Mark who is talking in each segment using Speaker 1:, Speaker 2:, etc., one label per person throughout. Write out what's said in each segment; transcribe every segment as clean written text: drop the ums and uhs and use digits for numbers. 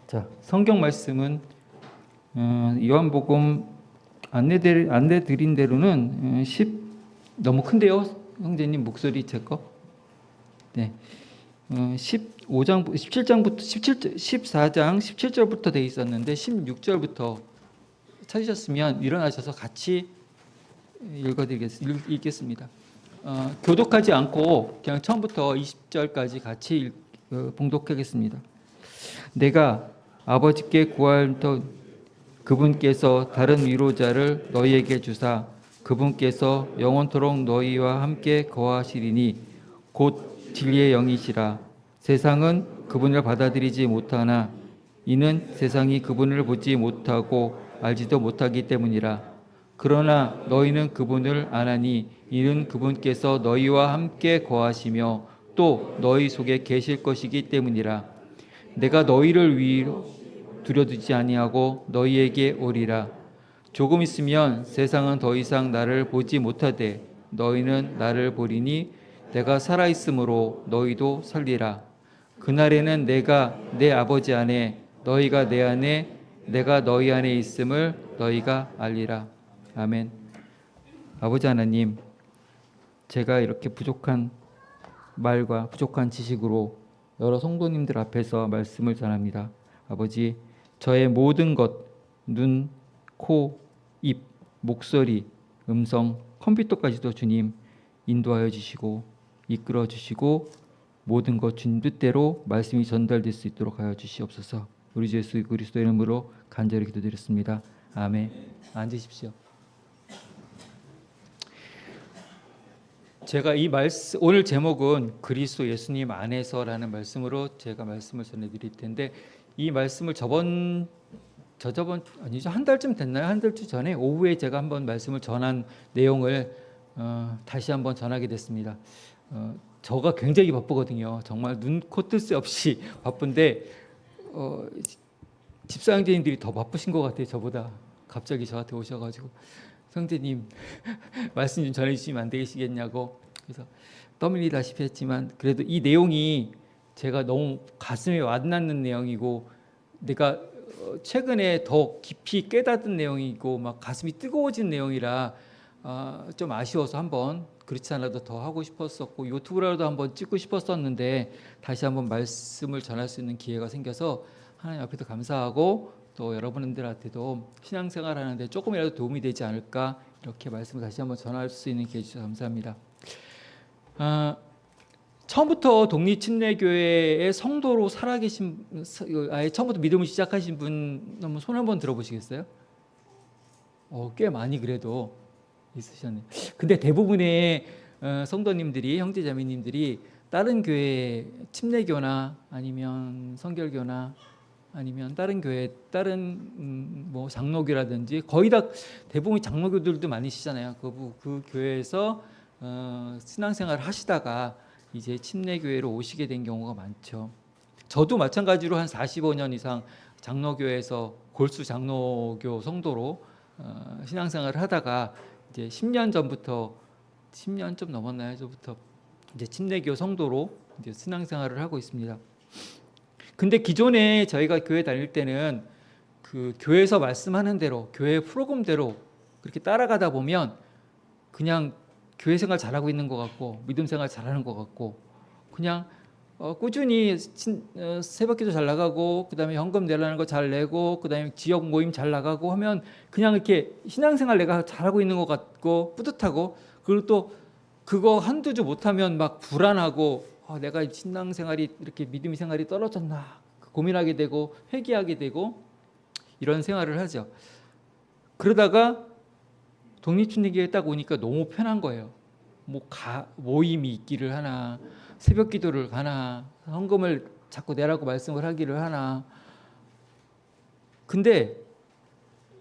Speaker 1: 자, 성경 말씀은 요한복음 안내 드린 대로는 10 너무 큰데요, 형제님 목소리 제 거. 네, 15장 17장부터 14장 17절부터 돼 있었는데 16절부터 찾으셨으면 일어나셔서 같이 읽겠습니다. 교독하지 않고 그냥 처음부터 20절까지 같이 봉독하겠습니다. 내가 아버지께 구할 터 그분께서 다른 위로자를 너희에게 주사 그분께서 영원토록 너희와 함께 거하시리니 곧 진리의 영이시라. 세상은 그분을 받아들이지 못하나 이는 세상이 그분을 보지 못하고 알지도 못하기 때문이라. 그러나 너희는 그분을 아나니 이는 그분께서 너희와 함께 거하시며 또 너희 속에 계실 것이기 때문이라. 내가 너희를 위로 두려두지 아니하고 너희에게 오리라. 조금 있으면 세상은 더 이상 나를 보지 못하되 너희는 나를 보리니 내가 살아있으므로 너희도 살리라. 그날에는 내가 내 아버지 안에 너희가 내 안에 내가 너희 안에 있음을 너희가 알리라. 아멘. 아버지 하나님, 제가 이렇게 부족한 말과 부족한 지식으로 여러 성도님들 앞에서 말씀을 전합니다. 아버지, 저의 모든 것, 눈, 코, 입, 목소리, 음성, 컴퓨터까지도 주님 인도하여 주시고 이끌어 주시고 모든 것 주님 뜻대로 말씀이 전달될 수 있도록 하여 주시옵소서. 우리 주 예수 그리스도의 이름으로 간절히 기도드렸습니다. 아멘. 앉으십시오. 제가 이 말씀 오늘 제목은 그리스도 예수님 안에서라는 말씀으로 제가 말씀을 전해드릴 텐데 이 말씀을 아니죠, 한 달쯤 됐나요? 한 달쯤 전에 오후에 제가 한번 말씀을 전한 내용을 다시 한번 전하게 됐습니다. 저가 굉장히 바쁘거든요. 정말 눈, 코, 뜰 새 없이 바쁜데 집사 형제님들이 더 바쁘신 것 같아요. 저보다. 갑자기 저한테 오셔가지고 형제님 말씀 좀 전해주시면 안 되시겠냐고. 그래서 떠밀리다시피 했지만 그래도 이 내용이 제가 너무 가슴에 와닿는 내용이고 내가 최근에 더 깊이 깨닫은 내용이고 막 가슴이 뜨거워진 내용이라 좀 아쉬워서 한번 그렇지 않아도 더 하고 싶었었고 유튜브라도 한번 찍고 싶었었는데 다시 한번 말씀을 전할 수 있는 기회가 생겨서 하나님 앞에도 감사하고 또 여러분들한테도 신앙생활 하는데 조금이라도 도움이 되지 않을까 이렇게 말씀을 다시 한번 전할 수 있는 기회 주셔서 감사합니다. 처음부터 독립침례교회의 성도로 살아계신, 아예 처음부터 믿음을 시작하신 분 한번 손 한번 들어보시겠어요? 꽤 많이 그래도 있으셨네요. 근데 대부분의 성도님들이, 형제자매님들이 다른 교회 침례교나 아니면 성결교나 아니면 다른 교회, 다른 뭐 장로교라든지 거의 다 대부분 장로교들도 많으시잖아요. 그 교회에서 신앙생활을 하시다가 이제 침례교회로 오시게 된 경우가 많죠. 저도 마찬가지로 한 45년 이상 장로교회에서 골수 장로교 성도로 신앙생활을 하다가 이제 10년 전부터 10년 좀 넘었나요? 저부터 이제 침례교 성도로 이제 신앙생활을 하고 있습니다. 근데 기존에 저희가 교회 다닐 때는 그 교회에서 말씀하는 대로 교회 프로그램대로 그렇게 따라가다 보면 그냥 교회 생활 잘하고 있는 것 같고 믿음 생활 잘하는 것 같고 그냥 꾸준히 새벽기도 잘 나가고 그다음에 현금 내라는 거 잘 내고 그다음에 지역 모임 잘 나가고 하면 그냥 이렇게 신앙생활 내가 잘하고 있는 것 같고 뿌듯하고 그리고 또 그거 한두 주 못하면 막 불안하고 내가 신앙생활이 이렇게 믿음 생활이 떨어졌나 고민하게 되고 회개하게 되고 이런 생활을 하죠. 그러다가 독립침례교회에 딱 오니까 너무 편한 거예요. 모임이 있기를 하나, 새벽 기도를 가나, 헌금을 자꾸 내라고 말씀을 하기를 하나. 근데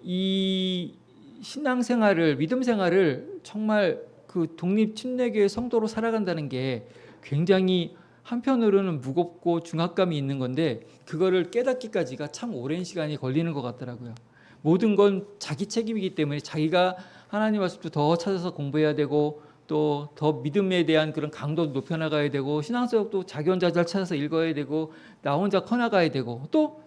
Speaker 1: 이 신앙생활을, 믿음 생활을 정말 그 독립침례교회 성도로 살아간다는 게 굉장히 한편으로는 무겁고 중압감이 있는 건데 그거를 깨닫기까지가 참 오랜 시간이 걸리는 것 같더라고요. 모든 건 자기 책임이기 때문에 자기가 하나님 말씀도 더 찾아서 공부해야 되고 또 더 믿음에 대한 그런 강도도 높여나가야 되고 신앙서적도 자기 혼자 잘 찾아서 읽어야 되고 나 혼자 커나가야 되고 또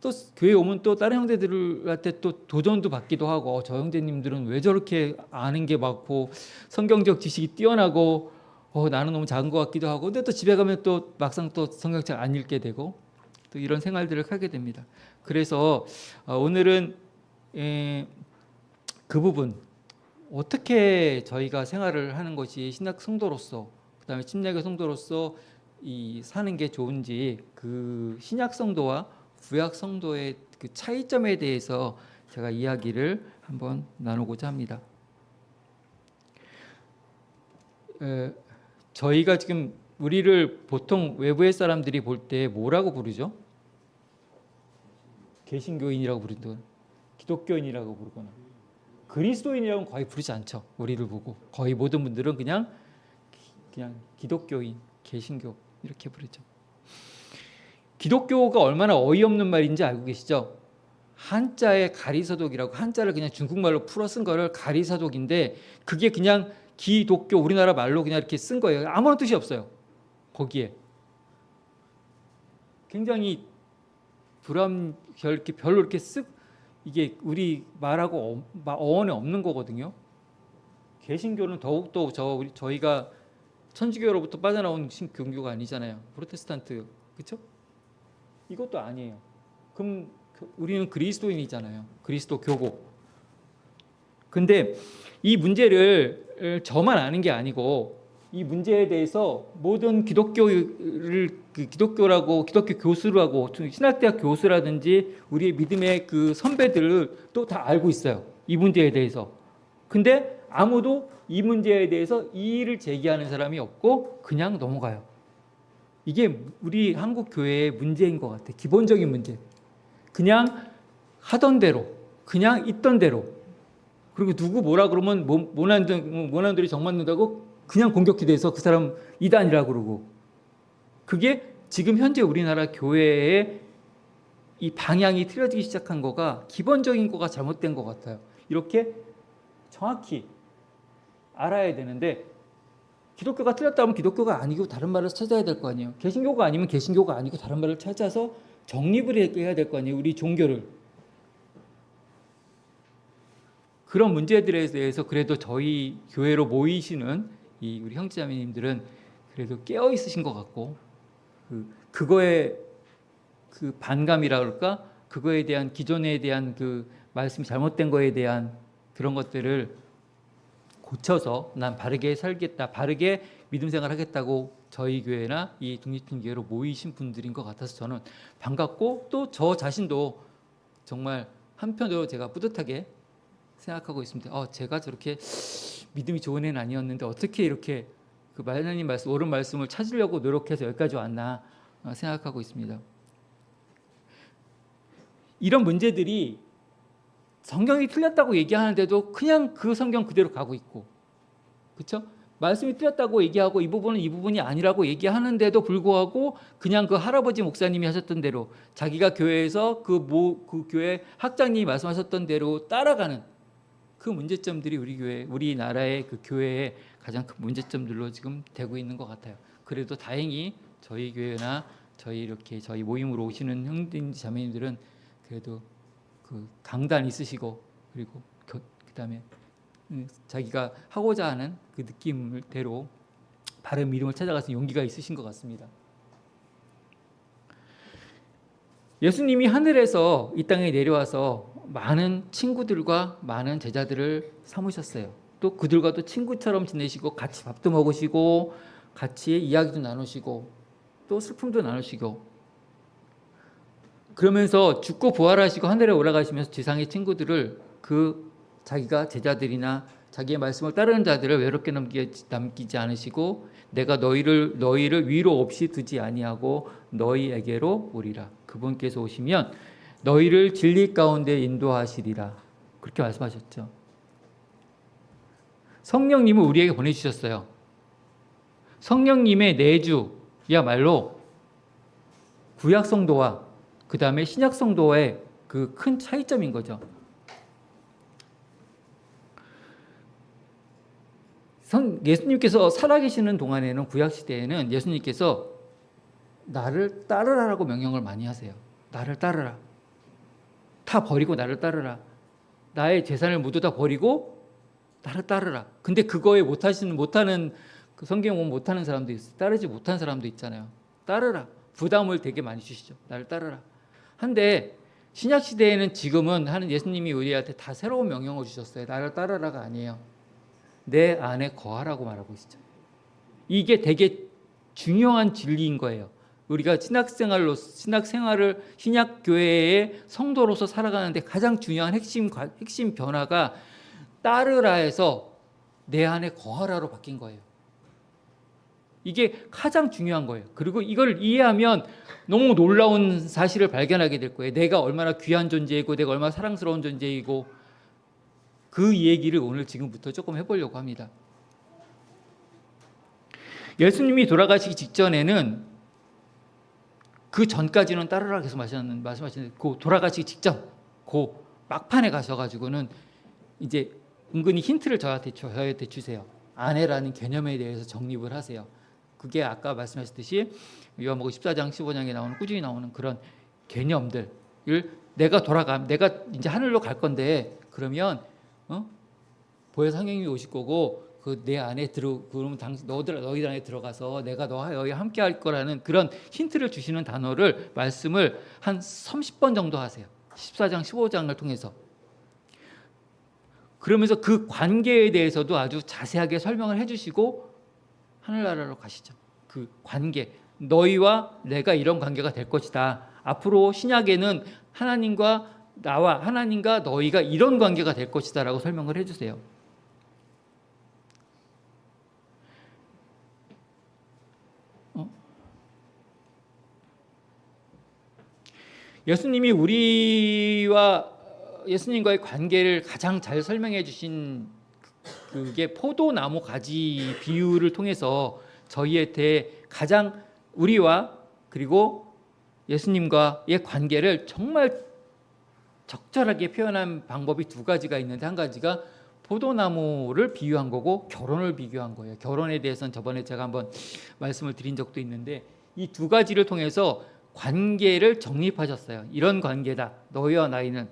Speaker 1: 또 교회 오면 또 다른 형제들한테 또 도전도 받기도 하고 저 형제님들은 왜 저렇게 아는 게 많고 성경적 지식이 뛰어나고 나는 너무 작은 것 같기도 하고 근데 또 집에 가면 또 막상 또 성경 잘 안 읽게 되고 또 이런 생활들을 하게 됩니다. 그래서 오늘은 그 부분 어떻게 저희가 생활을 하는 것이 신약 성도로서 그다음에 침례교 성도로서 이 사는 게 좋은지 그 신약 성도와 구약 성도의 그 차이점에 대해서 제가 이야기를 한번 나누고자 합니다. 저희가 지금 우리를 보통 외부의 사람들이 볼 때 뭐라고 부르죠? 개신교인이라고 부르든 기독교인이라고 부르거나 그리스도인이라고는 거의 부르지 않죠. 우리를 보고 거의 모든 분들은 그냥 기독교인, 개신교 이렇게 부르죠. 기독교가 얼마나 어이없는 말인지 알고 계시죠? 한자에 가리사독이라고 한자를 그냥 중국말로 풀어 쓴 거를 가리사독인데 그게 그냥 기독교 우리나라 말로 그냥 이렇게 쓴 거예요. 아무런 뜻이 없어요. 거기에 굉장히 별로 이렇게 이게 우리 말하고 어원에 없는 거거든요. 개신교는 더욱더 저희가 천주교로부터 빠져나온 종교가 아니잖아요. 프로테스탄트 그렇죠? 이것도 아니에요. 그럼 우리는 그리스도인이잖아요. 그리스도 교고. 근데 이 문제를 저만 아는 게 아니고 이 문제에 대해서 모든 기독교라고 기독교 교수라고 신학대학 교수라든지 우리의 믿음의 그 선배들을 또 다 알고 있어요. 이 문제에 대해서. 근데 아무도 이 문제에 대해서 이의를 제기하는 사람이 없고 그냥 넘어가요. 이게 우리 한국 교회의 문제인 것 같아요. 기본적인 문제. 그냥 하던 대로, 그냥 있던 대로. 그리고 누구 뭐라 그러면 모난들이 정 맞는다고 그냥 공격이 돼서 그 사람 이단이라고 그러고. 그게 지금 현재 우리나라 교회의 이 방향이 틀어지기 시작한 거가 기본적인 거가 잘못된 것 같아요. 이렇게 정확히 알아야 되는데 기독교가 틀렸다면 기독교가 아니고 다른 말을 찾아야 될 거 아니에요. 개신교가 아니면 개신교가 아니고 다른 말을 찾아서 정립을 해야 될 거 아니에요. 우리 종교를. 그런 문제들에 대해서 그래도 저희 교회로 모이시는 이 우리 형제자매님들은 그래도 깨어 있으신 것 같고 그거에 그 반감이라 그럴까? 그거에 대한 기존에 대한 그 말씀이 잘못된 거에 대한 그런 것들을 고쳐서 난 바르게 살겠다, 바르게 믿음 생활하겠다고 저희 교회나 이 독립신교회로 모이신 분들인 것 같아서 저는 반갑고 또 저 자신도 정말 한편으로 제가 뿌듯하게 생각하고 있습니다. 제가 저렇게 믿음이 좋은 애는 아니었는데 어떻게 이렇게 그 하나님 말씀, 옳은 말씀을 찾으려고 노력해서 여기까지 왔나 생각하고 있습니다. 이런 문제들이 성경이 틀렸다고 얘기하는데도 그냥 그 성경 그대로 가고 있고, 그렇죠? 말씀이 틀렸다고 얘기하고 이 부분이 아니라고 얘기하는데도 불구하고 그냥 그 할아버지 목사님이 하셨던 대로 자기가 교회에서 그 교회 학장님이 말씀하셨던 대로 따라가는 그 문제점들이 우리나라의 그 교회의 가장 큰 문제점들로 지금 되고 있는 것 같아요. 그래도 다행히 저희 교회나 저희 모임으로 오시는 형님 자매님들은 그래도 그 강단 있으시고 그리고 그다음에 자기가 하고자 하는 그 느낌대로 바른 믿음을 찾아가서 용기가 있으신 것 같습니다. 예수님이 하늘에서 이 땅에 내려와서 많은 친구들과 많은 제자들을 삼으셨어요. 또 그들과도 친구처럼 지내시고 같이 밥도 먹으시고 같이 이야기도 나누시고 또 슬픔도 나누시고 그러면서 죽고 부활하시고 하늘에 올라가시면서 지상의 친구들을 자기가 제자들이나 자기의 말씀을 따르는 자들을 외롭게 남기지 않으시고 내가 너희를 위로 없이 두지 아니하고 너희에게로 오리라. 그분께서 오시면 너희를 진리 가운데 인도하시리라. 그렇게 말씀하셨죠. 성령님을 우리에게 보내주셨어요. 성령님의 내주야말로 구약 성도와 그 다음에 신약 성도의 그 큰 차이점인 거죠. 예수님께서 살아계시는 동안에는 구약 시대에는 예수님께서 나를 따르라라고 명령을 많이 하세요. 나를 따르라. 다 버리고 나를 따르라. 나의 재산을 모두 다 버리고 나를 따르라. 근데 그거에 못하는 그 성경 보면 못하는 사람도 있어요. 따르지 못한 사람도 있잖아요. 따르라. 부담을 되게 많이 주시죠. 나를 따르라. 한데 신약 시대에는 지금은 하는 예수님이 우리한테 다 새로운 명령을 주셨어요. 나를 따르라가 아니에요. 내 안에 거하라고 말하고 있죠. 이게 되게 중요한 진리인 거예요. 우리가 신학생활을 신약 교회의 성도로서 살아가는데 가장 중요한 핵심 변화가 따르라에서 내 안에 거하라로 바뀐 거예요. 이게 가장 중요한 거예요. 그리고 이걸 이해하면 너무 놀라운 사실을 발견하게 될 거예요. 내가 얼마나 귀한 존재이고 내가 얼마나 사랑스러운 존재이고 그 얘기를 오늘 지금부터 조금 해보려고 합니다. 예수님이 돌아가시기 직전에는 그 전까지는 따르라 계속 말씀하시는데 그 돌아가시기 직전 그 막판에 가셔가지고는 이제 은근히 힌트를 저한테 주세요. 아내라는 개념에 대해서 정립을 하세요. 그게 아까 말씀하셨듯이 요한복음 14장 15장에 나오는 꾸준히 나오는 그런 개념들을 내가 이제 하늘로 갈 건데 그러면 보혜사 성령님이 오실 거고 그 내 안에 그러면 너희들 안에 들어가서 내가 너와 함께 할 거라는 그런 힌트를 주시는 말씀을 한 30번 정도 하세요. 14장 15장을 통해서. 그러면서 그 관계에 대해서도 아주 자세하게 설명을 해주시고 하늘나라로 가시죠. 그 관계, 너희와 내가 이런 관계가 될 것이다. 앞으로 신약에는 하나님과 너희가 이런 관계가 될 것이다 라고 설명을 해주세요. 예수님이 예수님과의 관계를 가장 잘 설명해 주신 그게 포도나무 가지 비유를 통해서 저희한테 가장 우리와 그리고 예수님과의 관계를 정말 적절하게 표현한 방법이 두 가지가 있는데 한 가지가 포도나무를 비유한 거고 결혼을 비교한 거예요. 결혼에 대해서는 저번에 제가 한번 말씀을 드린 적도 있는데 이 두 가지를 통해서 관계를 정립하셨어요. 이런 관계다. 너희와 나이는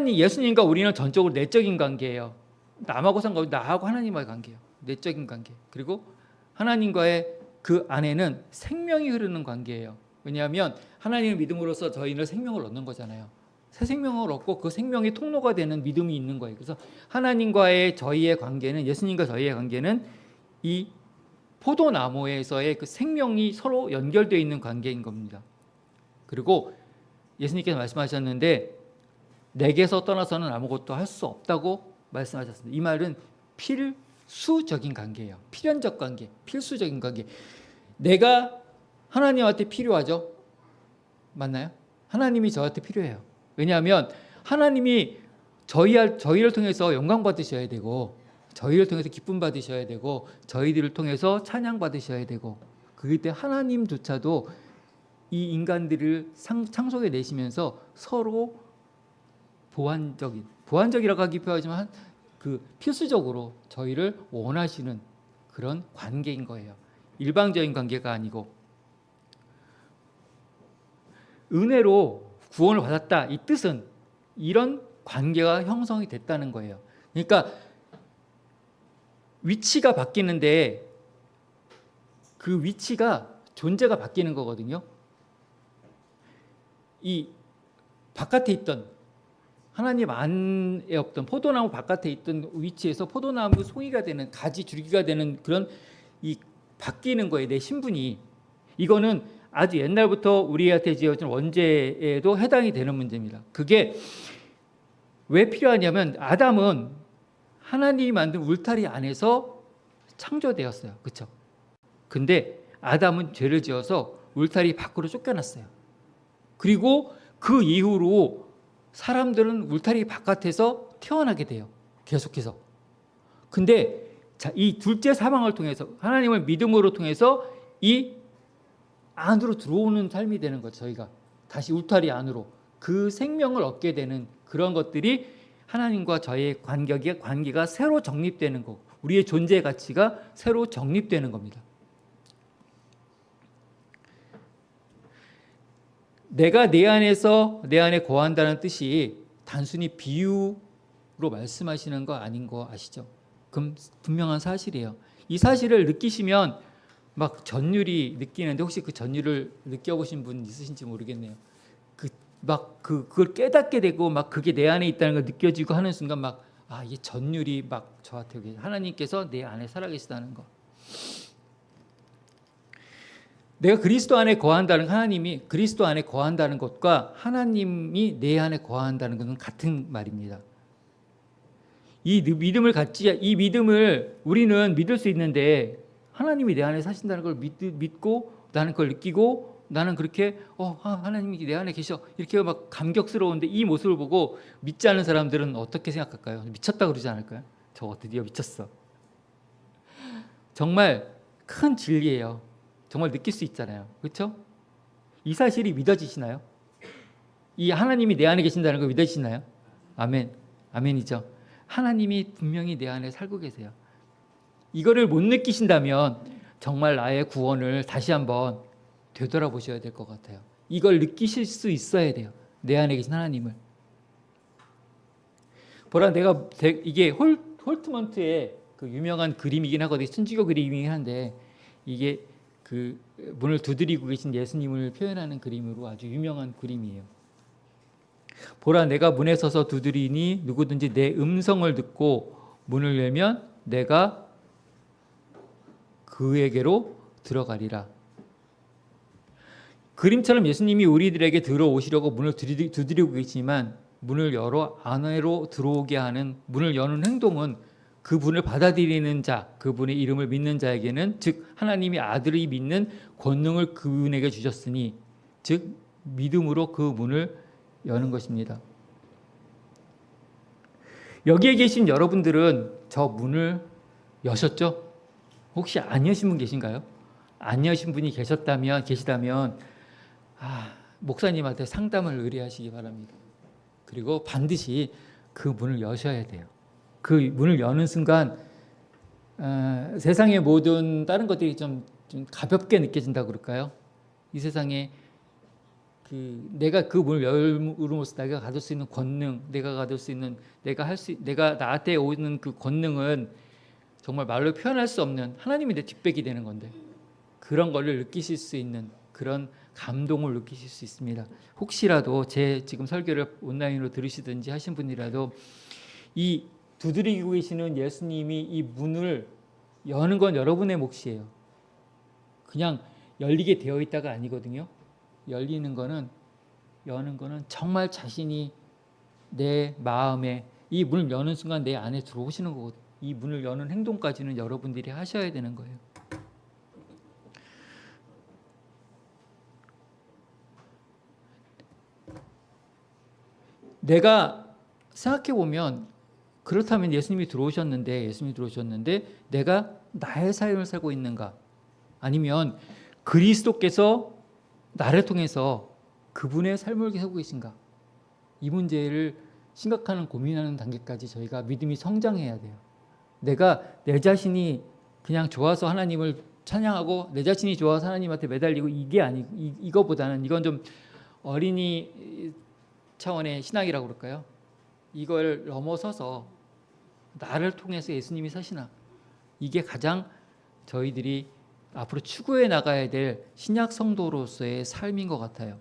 Speaker 1: 예수님과 우리는 전적으로 내적인 관계예요. 남하고 상관없이 나하고 하나님과의 관계예요. 내적인 관계. 그리고 하나님과의 그 안에는 생명이 흐르는 관계예요. 왜냐하면 하나님을 믿음으로써 저희는 생명을 얻는 거잖아요. 새 생명을 얻고 그 생명의 통로가 되는 믿음이 있는 거예요. 그래서 하나님과의 저희의 관계는 예수님과 저희의 관계는 이 포도나무에서의 그 생명이 서로 연결되어 있는 관계인 겁니다. 그리고 예수님께서 말씀하셨는데 내게서 떠나서는 아무것도 할 수 없다고 말씀하셨습니다. 이 말은 필수적인 관계예요. 필연적 관계, 필수적인 관계. 내가 하나님한테 필요하죠? 맞나요? 하나님이 저한테 필요해요. 왜냐하면 하나님이 저희를 통해서 영광 받으셔야 되고 저희를 통해서 기쁨 받으셔야 되고 저희들을 통해서 찬양 받으셔야 되고 그럴 때 하나님조차도 이 인간들을 창조해 내시면서 서로 보완적이라고 하기 표하지만 그 필수적으로 저희를 원하시는 그런 관계인 거예요. 일방적인 관계가 아니고 은혜로 구원을 받았다 이 뜻은 이런 관계가 형성이 됐다는 거예요. 그러니까 위치가 바뀌는데 그 위치가 존재가 바뀌는 거거든요. 이 바깥에 있던 하나님 안에 없던 포도나무 바깥에 있던 위치에서 포도나무 송이가 되는 가지 줄기가 되는 그런 이 바뀌는 거예요. 내 신분이. 이거는 아주 옛날부터 우리한테 지어진 원죄에도 해당이 되는 문제입니다. 그게 왜 필요하냐면 아담은 하나님이 만든 울타리 안에서 창조되었어요. 그렇죠? 근데 아담은 죄를 지어서 울타리 밖으로 쫓겨났어요. 그리고 그 이후로 사람들은 울타리 바깥에서 태어나게 돼요. 계속해서. 근데 이 둘째 사망을 통해서 하나님을 믿음으로 통해서 이 안으로 들어오는 삶이 되는 거죠. 저희가 다시 울타리 안으로 그 생명을 얻게 되는 그런 것들이 하나님과 저의 관계가 새로 정립되는 거고 우리의 존재 가치가 새로 정립되는 겁니다. 내가 내 안에서 내 안에 거한다는 뜻이 단순히 비유로 말씀하시는 거 아닌 거 아시죠? 그럼 분명한 사실이에요. 이 사실을 느끼시면 막 전율이 느끼는데 혹시 그 전율을 느껴보신 분 있으신지 모르겠네요. 그걸 깨닫게 되고 막 그게 내 안에 있다는 걸 느껴지고 하는 순간 막 이게 전율이 막 저한테 오게 하나님께서 내 안에 살아계시다는 거. 내가 그리스도 안에 거한다는 하나님이 그리스도 안에 거한다는 것과 하나님이 내 안에 거한다는 것은 같은 말입니다. 이 믿음을 우리는 믿을 수 있는데 하나님이 내 안에 사신다는 걸 믿고 나는 그걸 느끼고 나는 그렇게 하나님이 내 안에 계셔 이렇게 막 감격스러운데 이 모습을 보고 믿지 않는 사람들은 어떻게 생각할까요? 미쳤다 그러지 않을까요? 저거 드디어 미쳤어. 정말 큰 진리예요. 정말 느낄 수 있잖아요. 그렇죠? 이 사실이 믿어지시나요? 이 하나님이 내 안에 계신다는 거 믿어지시나요? 아멘. 아멘이죠. 하나님이 분명히 내 안에 살고 계세요. 이거를 못 느끼신다면 정말 나의 구원을 다시 한번 되돌아보셔야 될 것 같아요. 이걸 느끼실 수 있어야 돼요. 내 안에 계신 하나님을. 보라, 이게 홀트먼트의 그 유명한 그림이긴 하거든요. 천주교 그림이긴 한데 이게 그 문을 두드리고 계신 예수님을 표현하는 그림으로 아주 유명한 그림이에요. 보라, 내가 문에 서서 두드리니 누구든지 내 음성을 듣고 문을 열면 내가 그에게로 들어가리라. 그림처럼 예수님이 우리들에게 들어오시려고 문을 두드리고 계시지만 문을 열어 안으로 들어오게 하는 문을 여는 행동은 그분을 받아들이는 자, 그분의 이름을 믿는 자에게는 즉 하나님이 아들이 믿는 권능을 그분에게 주셨으니 즉 믿음으로 그 문을 여는 것입니다. 여기에 계신 여러분들은 저 문을 여셨죠? 혹시 안 여신 분 계신가요? 안 여신 분이 계시다면 목사님한테 상담을 의뢰하시기 바랍니다. 그리고 반드시 그 문을 여셔야 돼요. 그 문을 여는 순간 세상의 모든 다른 것들이 좀 가볍게 느껴진다고 그럴까요? 이 세상에 내가 그 문을 열므로써 내가 가질 수 있는 권능, 내가 가질 수 있는 내가 나한테 오는 그 권능은 정말 말로 표현할 수 없는 하나님이 내 뒷백이 되는 건데 그런 거를 느끼실 수 있는 그런 감동을 느끼실 수 있습니다. 혹시라도 제 지금 설교를 온라인으로 들으시든지 하신 분이라도 이 두드리고 계시는 예수님이 이 문을 여는 건 여러분의 몫이에요. 그냥 열리게 되어 있다가 아니거든요. 여는 거는 정말 자신이 내 마음에 이 문을 여는 순간 내 안에 들어오시는 거거든요. 이 문을 여는 행동까지는 여러분들이 하셔야 되는 거예요. 내가 생각해 보면 그렇다면 예수님이 들어오셨는데 내가 나의 삶을 살고 있는가? 아니면 그리스도께서 나를 통해서 그분의 삶을 살고 계신가? 이 문제를 심각한 고민하는 단계까지 저희가 믿음이 성장해야 돼요. 내가 내 자신이 그냥 좋아서 하나님을 찬양하고 내 자신이 좋아서 하나님한테 매달리고 이게 아니고 이거보다는 이건 좀 어린이 차원의 신앙이라고 그럴까요? 이걸 넘어서서 나를 통해서 예수님이 사시나 이게 가장 저희들이 앞으로 추구해 나가야 될 신약 성도로서의 삶인 것 같아요.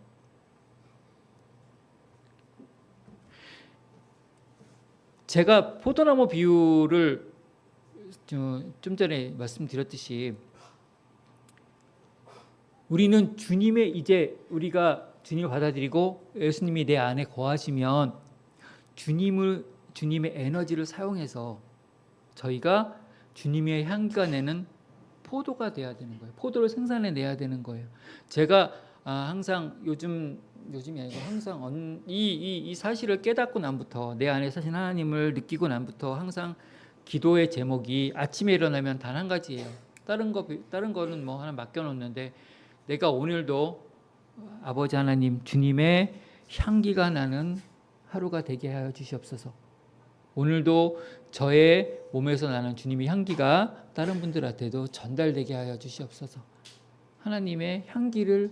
Speaker 1: 제가 포도나무 비유를 좀 전에 말씀드렸듯이 우리는 우리가 주님을 받아들이고 예수님이 내 안에 거하시면 주님의 에너지를 사용해서 저희가 주님의 향기가 내는 포도가 돼야 되는 거예요. 포도를 생산해내야 되는 거예요. 제가 항상 요즘이 아니고 항상 이 사실을 깨닫고 난부터 내 안에 사신 하나님을 느끼고 난부터 항상 기도의 제목이 아침에 일어나면 단 한 가지예요. 다른 거는 뭐 하나 맡겨놓는데 내가 오늘도 아버지 하나님 주님의 향기가 나는 하루가 되게 하여 주시옵소서. 오늘도 저의 몸에서 나는 주님의 향기가 다른 분들한테도 전달되게 하여 주시옵소서. 하나님의 향기를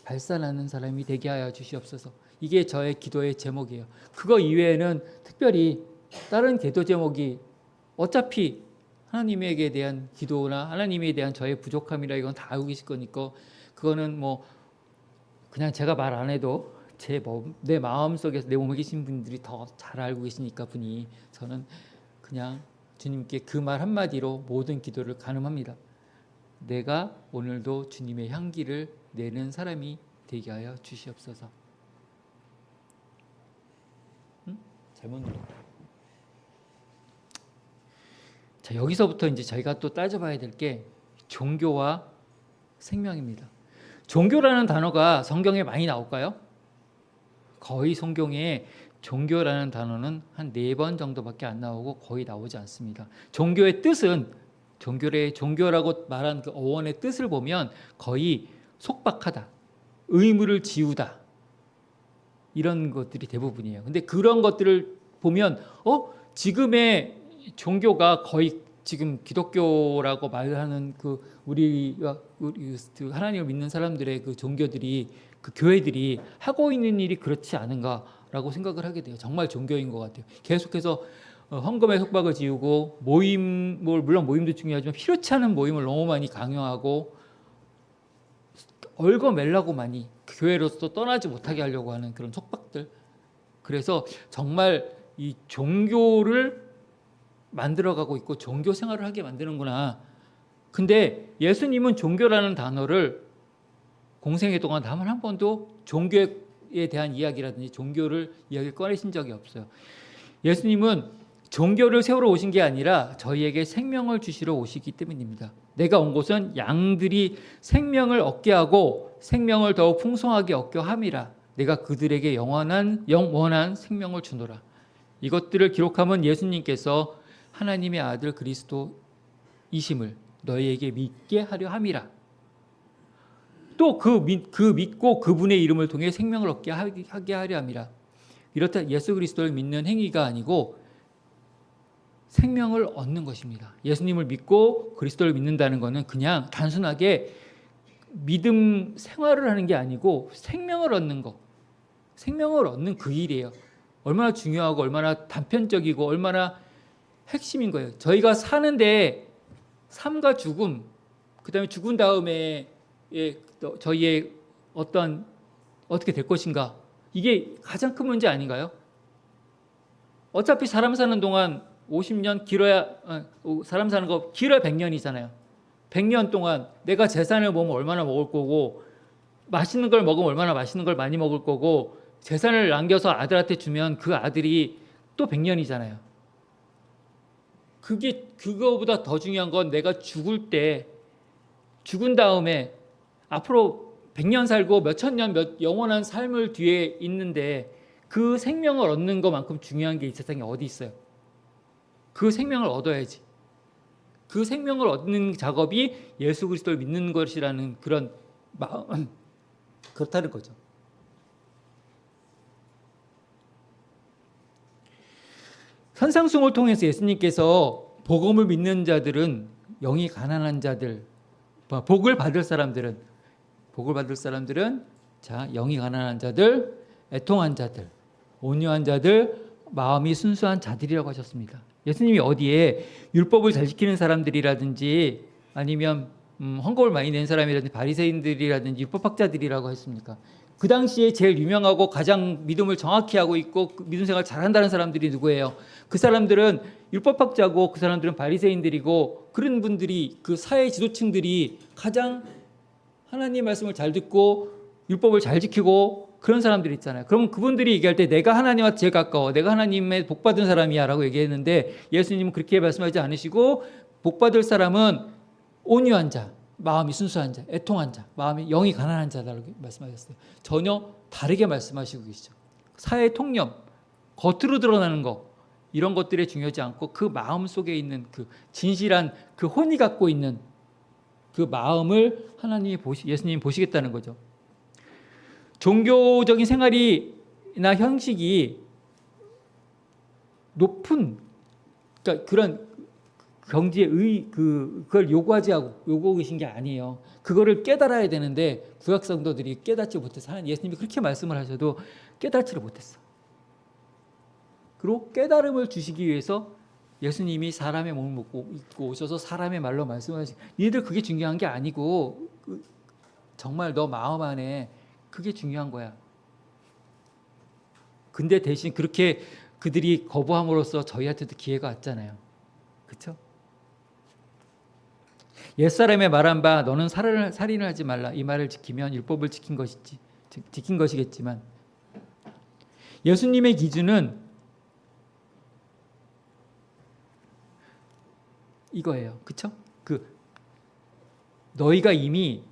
Speaker 1: 발산하는 사람이 되게 하여 주시옵소서. 이게 저의 기도의 제목이에요. 그거 이외에는 특별히 다른 기도 제목이 어차피 하나님에게 대한 기도나 하나님에 대한 저의 부족함이라 이건 다 알고 계실 거니까 그거는 뭐 그냥 제가 말 안 해도 내 마음속에서 내 몸에 계신 분들이 더 잘 알고 계시니까 분이 저는 그냥 주님께 그 말 한마디로 모든 기도를 가늠합니다. 내가 오늘도 주님의 향기를 내는 사람이 되게 하여 주시옵소서. 잘못 눌렀다. 자, 여기서부터 이제 저희가 또 따져봐야 될 게 종교와 생명입니다. 종교라는 단어가 성경에 많이 나올까요? 거의 성경에 종교라는 단어는 한 4번 정도밖에 안 나오고 거의 나오지 않습니다. 종교의 뜻은 종교라고 말한 그 어원의 뜻을 보면 거의 속박하다, 의무를 지우다 이런 것들이 대부분이에요. 근데 그런 것들을 보면 지금의 종교가 거의 지금 기독교라고 말하는 그 우리 하나님을 믿는 사람들의 그 종교들이 그 교회들이 하고 있는 일이 그렇지 않은가라고 생각을 하게 돼요. 정말 종교인 것 같아요. 계속해서 헌금의 속박을 지우고 물론 모임도 중요하지만 필요치 않은 모임을 너무 많이 강요하고 얽어매려고 많이 교회로서 떠나지 못하게 하려고 하는 그런 속박들. 그래서 정말 이 종교를 만들어가고 있고 종교 생활을 하게 만드는구나. 근데 예수님은 종교라는 단어를 공생애 동안 단 한 번도 종교에 대한 이야기라든지 종교를 이야기 꺼내신 적이 없어요. 예수님은 종교를 세우러 오신 게 아니라 저희에게 생명을 주시러 오시기 때문입니다. 내가 온 곳은 양들이 생명을 얻게 하고 생명을 더욱 풍성하게 얻게 함이라. 내가 그들에게 영원한 생명을 주노라. 이것들을 기록하면 예수님께서 하나님의 아들 그리스도이심을 너희에게 믿게 하려 함이라. 또 그 믿고 그분의 이름을 통해 생명을 얻게 하게 하려 함이라. 이렇다 예수 그리스도를 믿는 행위가 아니고 생명을 얻는 것입니다. 예수님을 믿고 그리스도를 믿는다는 것은 그냥 단순하게 믿음 생활을 하는 게 아니고 생명을 얻는 것, 생명을 얻는 그 일이에요. 얼마나 중요하고 얼마나 단편적이고 얼마나 핵심인 거예요. 저희가 사는데 삶과 죽음, 그 다음에 죽은 다음에 저희의 어떻게 될 것인가, 이게 가장 큰 문제 아닌가요? 어차피 사람 사는 동안 50년 사람 사는 거 길어야 100년이잖아요. 100년 동안 내가 재산을 모으면 얼마나 먹을 거고 맛있는 걸 먹으면 얼마나 맛있는 걸 많이 먹을 거고 재산을 남겨서 아들한테 주면 그 아들이 또 100년이잖아요. 그거보다 더 중요한 건 내가 죽은 다음에 앞으로 100년 살고 몇천 년 영원한 삶을 뒤에 있는데 그 생명을 얻는 것만큼 중요한 게 이 세상에 어디 있어요? 그 생명을 얻어야지. 그 생명을 얻는 작업이 예수 그리스도를 믿는 것이라는 그런 마음, 그렇다는 거죠. 산상수훈을 통해서 예수님께서 복음을 믿는 자들은 영이 가난한 자들, 복을 받을 사람들은 영이 가난한 자들, 애통한 자들, 온유한 자들, 마음이 순수한 자들이라고 하셨습니다. 예수님이 어디에 율법을 잘 지키는 사람들이라든지 아니면 헌금을 많이 낸 사람이라든지 바리새인들이라든지 율법학자들이라고 했습니까? 그 당시에 제일 유명하고 가장 믿음을 정확히 하고 있고 믿음 생활 잘한다는 사람들이 누구예요? 그 사람들은 율법학자고 그 사람들은 바리새인들이고 그런 분들이 그 사회 지도층들이 가장 하나님의 말씀을 잘 듣고 율법을 잘 지키고 그런 사람들이 있잖아요. 그러면 그분들이 얘기할 때 내가 하나님한테 제일 가까워, 내가 하나님의 복받은 사람이야 라고 얘기했는데 예수님은 그렇게 말씀하지 않으시고 복받을 사람은 온유한 자, 마음이 순수한 자, 애통한 자, 마음이 영이 가난한 자라고 말씀하셨어요. 전혀 다르게 말씀하시고 계시죠. 사회의 통념, 겉으로 드러나는 것, 이런 것들에 중요하지 않고 그 마음 속에 있는 그 진실한 그 혼이 갖고 있는 그 마음을 예수님이 보시겠다는 거죠. 종교적인 생활이나 형식이 높은, 그러니까 그런 경지의 그걸 요구하고 계신 게 아니에요. 그거를 깨달아야 되는데 구약 성도들이 깨닫지 못해서 예수님이 그렇게 말씀을 하셔도 깨닫지를 못했어. 그리고 깨달음을 주시기 위해서 예수님이 사람의 몸을 입고 오셔서 사람의 말로 말씀하시고, 니들 그게 중요한 게 아니고 정말 너 마음 안에 그게 중요한 거야. 근데 대신 그렇게 그들이 거부함으로써 저희한테도 기회가 왔잖아요. 그렇죠? 옛사람의 말한 바 너는 살인을 하지 말라, 이 말을 지키면 율법을 지킨 것이겠지만, 예수님의 기준은 이거예요. 그렇죠? 너희가 이미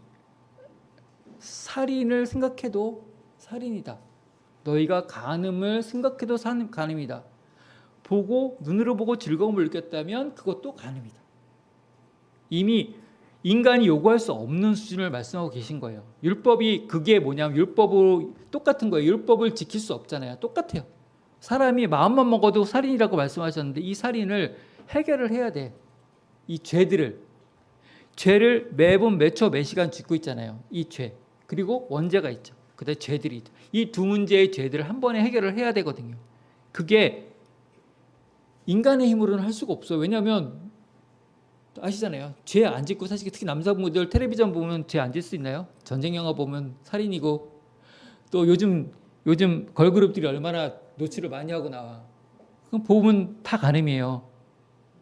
Speaker 1: 살인을 생각해도 살인이다. 너희가 간음을 생각해도 간음이다. 눈으로 보고 즐거움을 느꼈다면 그것도 간음이다. 이미 인간이 요구할 수 없는 수준을 말씀하고 계신 거예요. 율법이 그게 뭐냐면 율법으로 똑같은 거예요. 율법을 지킬 수 없잖아요. 똑같아요. 사람이 마음만 먹어도 살인이라고 말씀하셨는데 이 살인을 해결을 해야 돼. 이 죄를 매분 매초 매시간 짓고 있잖아요. 이 죄. 그리고 원죄가 있죠. 그다음에 죄들이 있죠. 이 두 문제의 죄들을 한 번에 해결을 해야 되거든요. 그게 인간의 힘으로는 할 수가 없어요. 왜냐하면 아시잖아요. 죄 안 짓고 사실 특히 남자분들 텔레비전 보면 죄 안 짓을 수 있나요? 전쟁 영화 보면 살인이고, 또 요즘 걸그룹들이 얼마나 노출을 많이 하고 나와. 그럼 보면 다 간음이에요.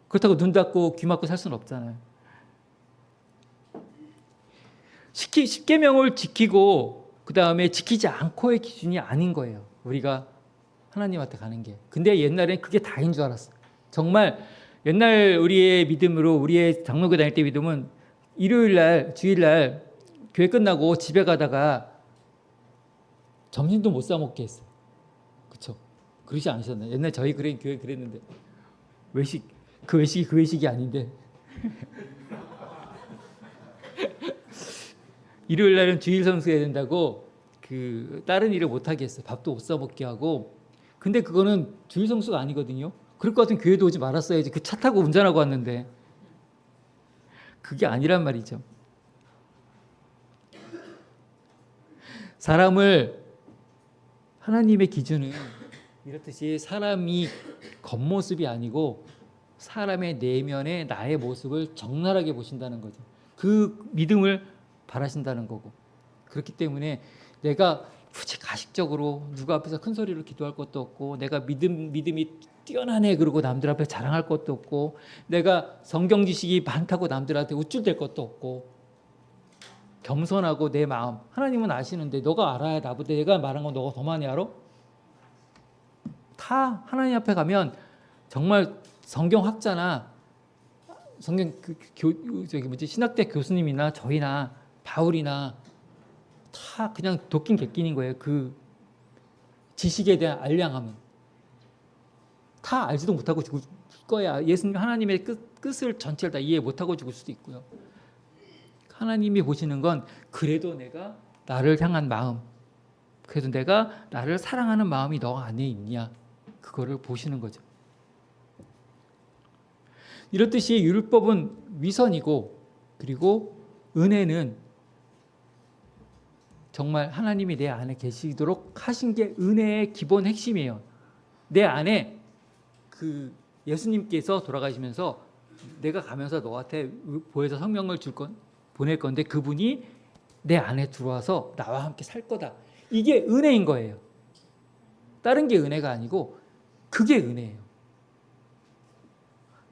Speaker 1: 그렇다고 눈 닫고 귀 막고 살 수는 없잖아요. 십계명을 지키고 그 다음에 지키지 않고의 기준이 아닌 거예요. 우리가 하나님한테 가는 게. 근데 옛날엔 그게 다인 줄 알았어. 정말 옛날 우리의 믿음으로, 우리의 장로교 다닐 때 믿음은 일요일날, 주일날 교회 끝나고 집에 가다가 점심도 못 사 먹게 했어요. 그렇죠? 그러지 않으셨나요? 옛날 저희 교회 그랬는데 그 외식이 아닌데 일요일 날은 주일 성수해야 된다고 다른 일을 못 하게 했어요. 밥도 못 사 먹게 하고. 근데 그거는 주일 성수가 아니거든요. 그럴 것 같으면 교회도 오지 말았어야지. 그 차 타고 운전하고 왔는데 그게 아니란 말이죠. 하나님의 기준은 이렇듯이 사람이 겉모습이 아니고 사람의 내면의 나의 모습을 적나라하게 보신다는 거죠. 그 믿음을 바라신다는 거고. 그렇기 때문에 내가 굳이 가식적으로 누가 앞에서 큰 소리로 기도할 것도 없고, 내가 믿음이 뛰어나네 그러고 남들 앞에 자랑할 것도 없고, 내가 성경 지식이 많다고 남들한테 우쭐댈 것도 없고, 겸손하고 내 마음, 하나님은 아시는데 너가 알아야 나보다 내가 말한 건 너가 더 많이 알아? 다 하나님 앞에 가면 정말 성경 학자나 성경 신학대 교수님이나 저희나 바울이나 다 그냥 도끼인 객끼인 거예요. 그 지식에 대한 알량함은 다 알지도 못하고 죽을 거야. 예수님 하나님의 뜻을 전체를 다 이해 못하고 죽을 수도 있고요. 하나님이 보시는 건 그래도 내가 나를 향한 마음, 그래도 내가 나를 사랑하는 마음이 너 안에 있냐, 그거를 보시는 거죠. 이렇듯이 율법은 위선이고, 그리고 은혜는 정말 하나님이 내 안에 계시도록 하신 게 은혜의 기본 핵심이에요. 내 안에 예수님께서 돌아가시면서 내가 가면서 너한테 보혜사 성령을 보낼 건데 그분이 내 안에 들어와서 나와 함께 살 거다. 이게 은혜인 거예요. 다른 게 은혜가 아니고 그게 은혜예요.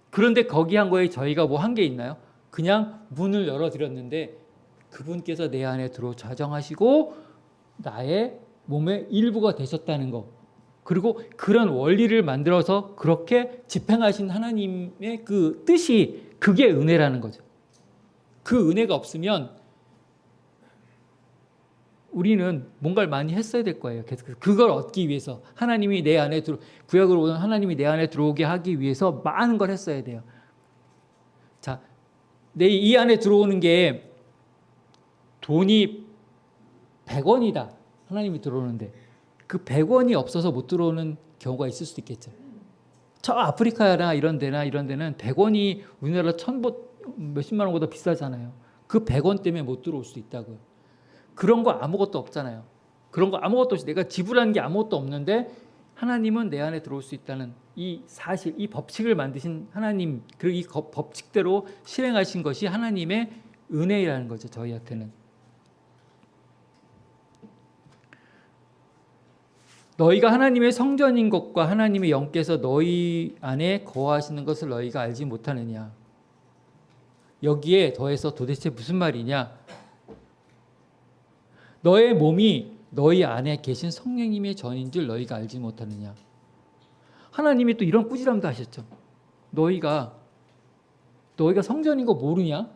Speaker 1: 그런데 거기 한 거에 저희가 뭐 한 게 있나요? 그냥 문을 열어드렸는데 그분께서 내 안에 들어 좌정하시고 나의 몸의 일부가 되셨다는 거. 그리고 그런 원리를 만들어서 그렇게 집행하신 하나님의 그 뜻이, 그게 은혜라는 거죠. 그 은혜가 없으면 우리는 뭔가를 많이 했어야 될 거예요. 그걸 얻기 위해서 하나님이 내 안에 구약으로 오는 하나님이 내 안에 들어오게 하기 위해서 많은 걸 했어야 돼요. 자, 이 안에 들어오는 게 돈이 100원이다. 하나님이 들어오는데 그 100원이 없어서 못 들어오는 경우가 있을 수도 있겠죠. 저 아프리카나 이런 데는 100원이 우리나라 몇십만 원보다 비싸잖아요. 그 100원 때문에 못 들어올 수 있다고요. 그런 거 아무것도 없잖아요. 그런 거 아무것도 없이 내가 지불하는 게 아무것도 없는데 하나님은 내 안에 들어올 수 있다는 이 사실, 이 법칙을 만드신 하나님, 그리고 이 법칙대로 실행하신 것이 하나님의 은혜라는 거죠. 저희한테는. 너희가 하나님의 성전인 것과 하나님의 영께서 너희 안에 거하시는 것을 너희가 알지 못하느냐. 여기에 더해서 도대체 무슨 말이냐. 너의 몸이 너희 안에 계신 성령님의 전인 줄 너희가 알지 못하느냐. 하나님이 또 이런 꾸지람도 하셨죠. 너희가 성전인 거 모르냐?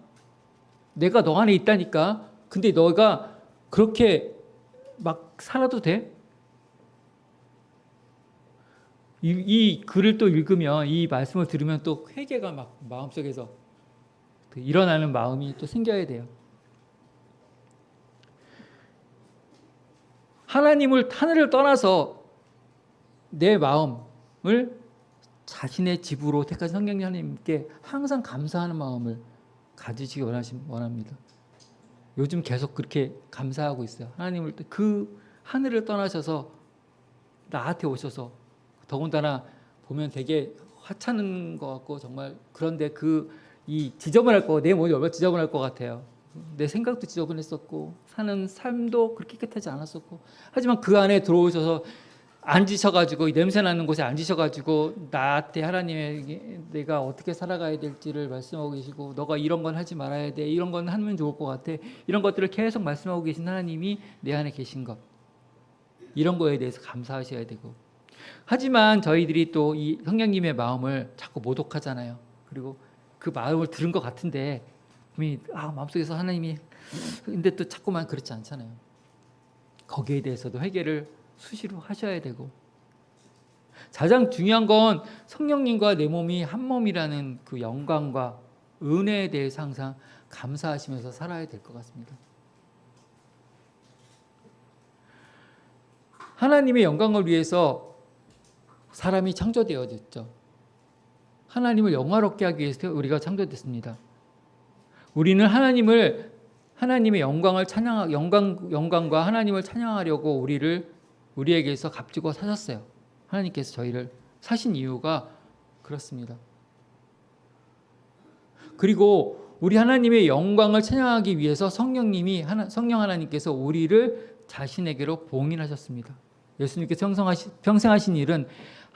Speaker 1: 내가 너 안에 있다니까. 근데 너가 그렇게 막 살아도 돼? 이 글을 또 읽으면, 이 말씀을 들으면 또 회개가 막 마음속에서 일어나는 마음이 또 생겨야 돼요. 하늘을 떠나서 내 마음을 자신의 집으로 택하신 성령 하나님께 항상 감사하는 마음을 가지시기 원합니다. 요즘 계속 그렇게 감사하고 있어요. 하나님을 그 하늘을 떠나셔서 나한테 오셔서, 더군다나 보면 되게 하찮은 것 같고 정말, 그런데 이 지저분할 거, 내 몸이 얼마나 지저분할 것 같아요. 내 생각도 지저분했었고 사는 삶도 그렇게 깨끗하지 않았었고, 하지만 그 안에 들어오셔서 앉으셔가지고, 냄새 나는 곳에 앉으셔가지고 나한테 하나님에게 내가 어떻게 살아가야 될지를 말씀하고 계시고, 너가 이런 건 하지 말아야 돼, 이런 건 하면 좋을 것 같아, 이런 것들을 계속 말씀하고 계신 하나님이 내 안에 계신 것, 이런 거에 대해서 감사하셔야 되고. 하지만 저희들이 또 이 성령님의 마음을 자꾸 모독하잖아요. 그리고 그 마음을 들은 것 같은데 마음속에서 하나님이, 근데 또 자꾸만 그렇지 않잖아요. 거기에 대해서도 회개를 수시로 하셔야 되고, 가장 중요한 건 성령님과 내 몸이 한 몸이라는 그 영광과 은혜에 대해서 항상 감사하시면서 살아야 될 것 같습니다. 하나님의 영광을 위해서 사람이 창조되어졌죠. 하나님을 영화롭게 하기 위해서 우리가 창조됐습니다. 우리는 하나님의 영광과 하나님을 찬양하려고 우리에게서 값주고 사셨어요. 하나님께서 저희를 사신 이유가 그렇습니다. 그리고 우리 하나님의 영광을 찬양하기 위해서 성령 하나님께서 우리를 자신에게로 봉인하셨습니다. 예수님께서 평생 하신 일은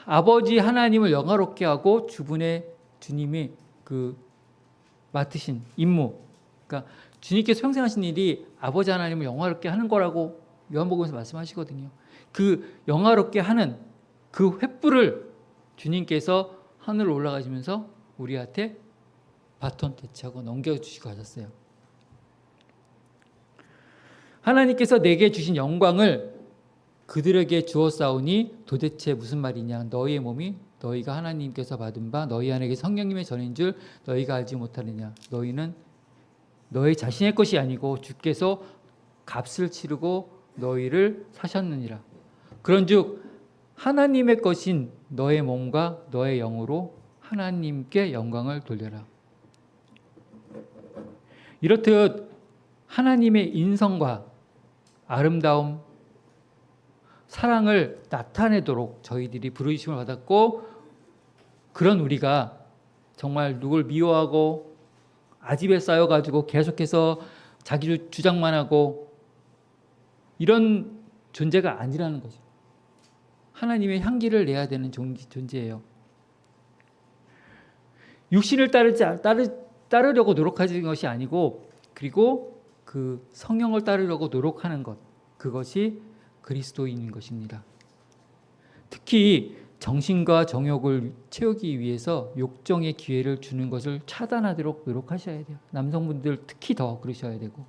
Speaker 1: 아버지 하나님을 영화롭게 하고 주님이 맡으신 임무, 그러니까 주님께서 평생 하신 일이 아버지 하나님을 영화롭게 하는 거라고 요한복음에서 말씀하시거든요. 그 영화롭게 하는 그 횃불을 주님께서 하늘로 올라가시면서 우리한테 바톤 터치하고 넘겨주시고 하셨어요. 하나님께서 내게 주신 영광을 그들에게 주었사오니 도대체 무슨 말이냐. 너희의 몸이 너희가 하나님께서 받은 바 너희 안에 성령님의 전인 줄 너희가 알지 못하느냐. 너희는 너희 자신의 것이 아니고 주께서 값을 치르고 너희를 사셨느니라. 그런즉 하나님의 것인 너의 몸과 너의 영으로 하나님께 영광을 돌려라. 이렇듯 하나님의 인성과 아름다움, 사랑을 나타내도록 저희들이 부르심을 받았고, 그런 우리가 정말 누굴 미워하고 아집에 쌓여가지고 계속해서 자기 주장만 하고 이런 존재가 아니라는 거죠. 하나님의 향기를 내야 되는 존재예요. 육신을 따르려고 노력하는 것이 아니고, 그리고 그 성령을 따르려고 노력하는 것, 그것이 그리스도인인 것입니다. 특히 정신과 정욕을 채우기 위해서 욕정의 기회를 주는 것을 차단하도록 노력하셔야 돼요. 남성분들 특히 더 그러셔야 되고.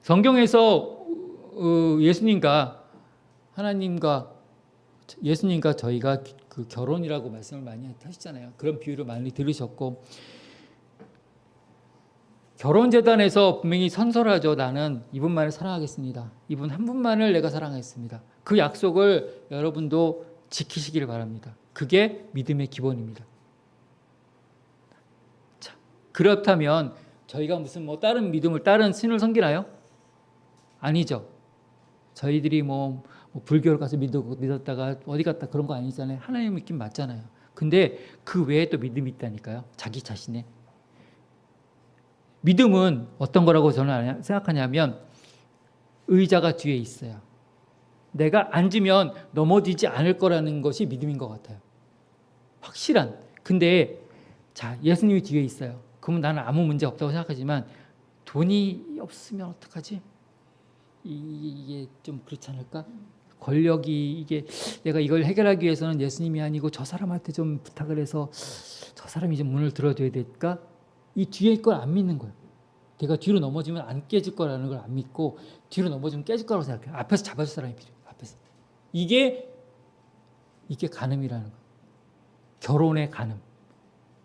Speaker 1: 성경에서 예수님과 저희가 그 결혼이라고 말씀을 많이 하시잖아요. 그런 비유를 많이 들으셨고, 결혼재단에서 분명히 선서하죠. 나는 이분만을 사랑하겠습니다. 이분 한 분만을 내가 사랑하겠습니다. 그 약속을 여러분도 지키시기를 바랍니다. 그게 믿음의 기본입니다. 자, 그렇다면 저희가 무슨 다른 믿음을, 다른 신을 섬기나요? 아니죠. 저희들이 불교를 가서 믿었다가 어디 갔다 그런 거 아니잖아요. 하나님 믿긴 맞잖아요. 근데 그 외에 또 믿음이 있다니까요. 자기 자신의. 믿음은 어떤 거라고 저는 생각하냐면 의자가 뒤에 있어요. 내가 앉으면 넘어지지 않을 거라는 것이 믿음인 것 같아요. 확실한. 근데 자, 예수님이 뒤에 있어요. 그러면 나는 아무 문제 없다고 생각하지만 돈이 없으면 어떡하지? 이게 좀 그렇지 않을까? 권력이 이게 내가 이걸 해결하기 위해서는 예수님이 아니고 저 사람한테 좀 부탁을 해서 저 사람이 좀 문을 들어줘야 될까? 이 뒤에 걸 안 믿는 거예요. 내가 뒤로 넘어지면 안 깨질 거라는 걸 안 믿고 뒤로 넘어지면 깨질 거라고 생각해요. 앞에서 잡아줄 사람이 필요해요. 앞에서. 이게 간음이라는 거예요. 결혼의 간음.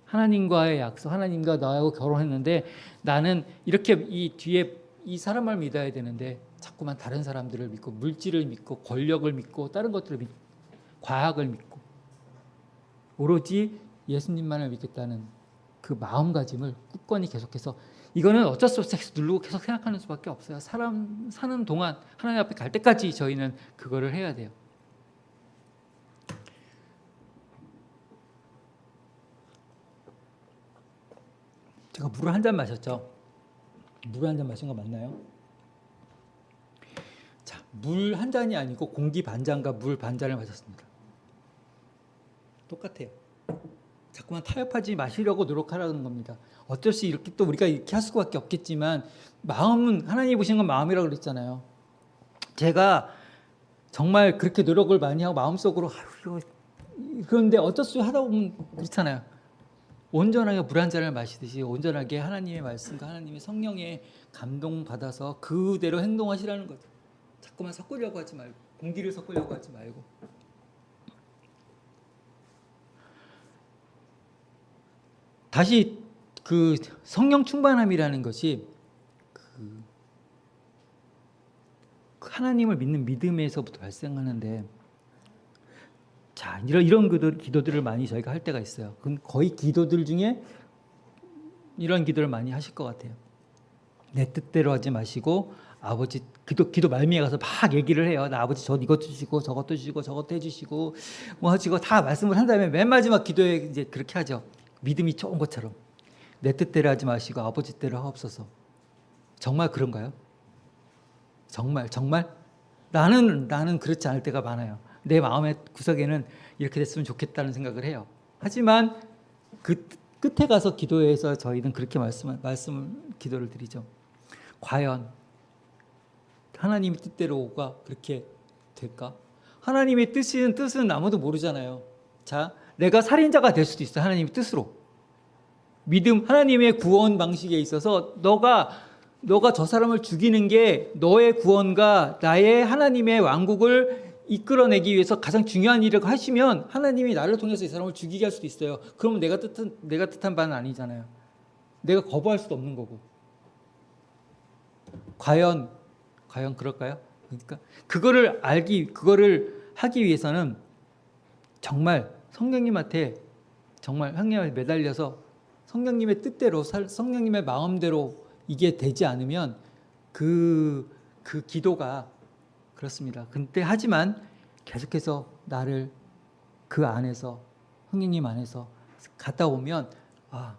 Speaker 1: 하나님과의 약속, 하나님과 나하고 결혼했는데 나는 이렇게 이 뒤에 이 사람을 믿어야 되는데 자꾸만 다른 사람들을 믿고 물질을 믿고 권력을 믿고 다른 것들을 믿고 과학을 믿고 오로지 예수님만을 믿겠다는 그 마음가짐을 굳건히 계속해서 이거는 어쩔 수 없이 누르고 계속 생각하는 수밖에 없어요. 사람 사는 동안 하나님 앞에 갈 때까지 저희는 그거를 해야 돼요. 제가 물을 한 잔 마셨죠. 물을 한 잔 마신 거 맞나요? 자, 물 한 잔이 아니고 공기 반 잔과 물 반 잔을 마셨습니다. 똑같아요. 자꾸만 타협하지 마시려고 노력하라는 겁니다. 어쩔 수 이렇게 또 우리가 이렇게 할 수밖에 없겠지만 마음은 하나님이 보시는 건 마음이라고 그랬잖아요. 제가 정말 그렇게 노력을 많이 하고 마음속으로 그런데 어쩔 수 하다 보면 그렇잖아요. 온전하게 물 한 잔을 마시듯이 온전하게 하나님의 말씀과 하나님의 성령에 감동받아서 그대로 행동하시라는 거죠. 자꾸만 섞으려고 하지 말고 공기를 섞으려고 하지 말고 다시 그 성령 충만함이라는 것이 그 하나님을 믿는 믿음에서부터 발생하는데 자, 이런 기도들을 많이 저희가 할 때가 있어요. 그럼 거의 기도들 중에 이런 기도를 많이 하실 것 같아요. 내 뜻대로 하지 마시고 아버지 기도 말미에 가서 막 얘기를 해요. 나 아버지 저 이것도 주시고 저것도 주시고 저것도 해주시고 뭐 하시고 다 말씀을 한 다음에 맨 마지막 기도에 이제 그렇게 하죠. 믿음이 좋은 것처럼 내 뜻대로 하지 마시고 아버지 대로 하옵소서. 정말 그런가요? 정말 나는 그렇지 않을 때가 많아요. 내 마음의 구석에는 이렇게 됐으면 좋겠다는 생각을 해요. 하지만 그 끝에 가서 기도해서 저희는 그렇게 기도를 드리죠. 과연 하나님의 뜻대로가 그렇게 될까? 하나님의 뜻은 아무도 모르잖아요. 자, 내가 살인자가 될 수도 있어. 하나님의 뜻으로. 믿음, 하나님의 구원 방식에 있어서 너가 저 사람을 죽이는 게 너의 구원과 나의 하나님의 왕국을 이끌어내기 위해서 가장 중요한 일을 하시면 하나님이 나를 통해서 이 사람을 죽이게 할 수도 있어요. 그러면 내가 뜻한 바는 아니잖아요. 내가 거부할 수도 없는 거고. 과연 그럴까요? 그러니까 그거를 하기 위해서는 정말 성령님한테 매달려서 성령님의 뜻대로 성령님의 마음대로 이게 되지 않으면 그 기도가 그렇습니다. 근데 하지만 계속해서 나를 그 안에서 성령님 안에서 갔다 오면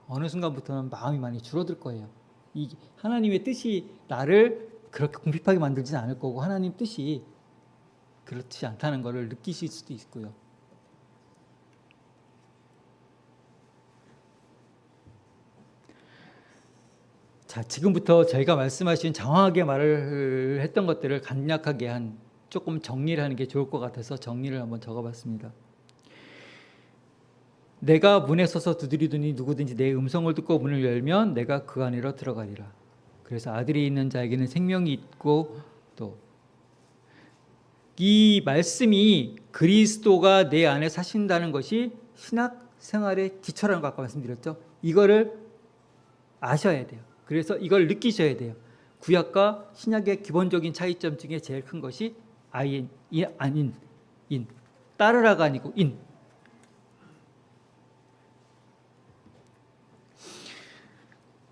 Speaker 1: 어느 순간부터는 마음이 많이 줄어들 거예요. 이 하나님의 뜻이 나를 그렇게 궁핍하게 만들지는 않을 거고 하나님 뜻이 그렇지 않다는 것을 느끼실 수도 있고요. 자, 지금부터 저희가 말씀하신 장황하게 말을 했던 것들을 간략하게 조금 정리를 하는 게 좋을 것 같아서 정리를 한번 적어봤습니다. 내가 문에 서서 두드리더니 누구든지 내 음성을 듣고 문을 열면 내가 그 안으로 들어가리라. 그래서 아들이 있는 자에게는 생명이 있고 또 이 말씀이 그리스도가 내 안에 사신다는 것이 신학 생활의 기초라는 거 아까 말씀드렸죠. 이거를 아셔야 돼요. 그래서 이걸 느끼셔야 돼요. 구약과 신약의 기본적인 차이점 중에 제일 큰 것이 아인, 아닌, 인. 따르라가 아니고 인.